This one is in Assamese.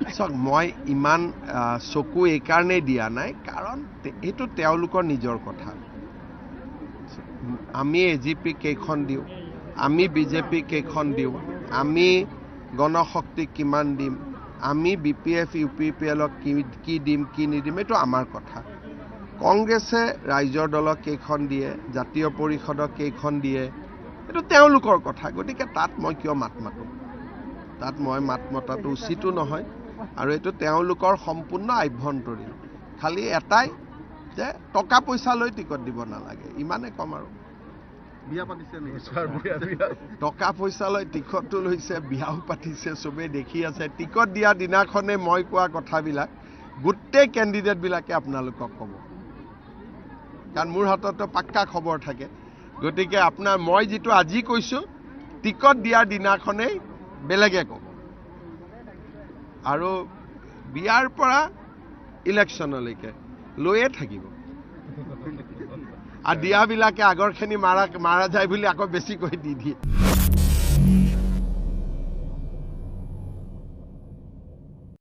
চাওক মই ইমান চকু এই কাৰণেই দিয়া নাই কাৰণ এইটো তেওঁলোকৰ নিজৰ কথা আমি এজিপি কেইখন দিওঁ আমি বিজেপি কেইখন দিওঁ আমি গণশক্তিক কিমান দিম আমি বিপিএফ ইউপিপিএলক কি দিম কি নিদিম এইটো আমাৰ কথা কংগ্ৰেছে ৰাইজৰ দলক কেইখন দিয়ে জাতীয় পৰিষদক কেইখন দিয়ে এইটো তেওঁলোকৰ কথা গতিকে তাত মই কিয় মাত মাতোঁ তাত মই মাত মতাটো উচিতো নহয় আৰু এইটো তেওঁলোকৰ সম্পূৰ্ণ আভ্যন্তৰীণ খালি এটাই যে টকা পইচা লৈ টিকট দিব নালাগে ইমানে কম আৰু টকা পইচা লৈ টিকটটো লৈছে বিয়াও পাতিছে চবেই দেখি আছে টিকট দিয়া দিনাখনে মই কোৱা কথাবিলাক গোটেই কেণ্ডিডেটবিলাকে আপোনালোকক ক'ব কাৰণ মোৰ হাততো পাক্কা খবৰ থাকে গতিকে আপোনাৰ মই যিটো আজি কৈছোঁ টিকট দিয়াৰ দিনাখনেই বেলেগে ক'ব আৰু বিয়াৰ পৰা ইলেকশ্যনলৈকে লৈয়ে থাকিব আৰু দিয়াবিলাকে আগৰখিনি মাৰা যায় বুলি আকৌ বেছিকৈ দি দিয়ে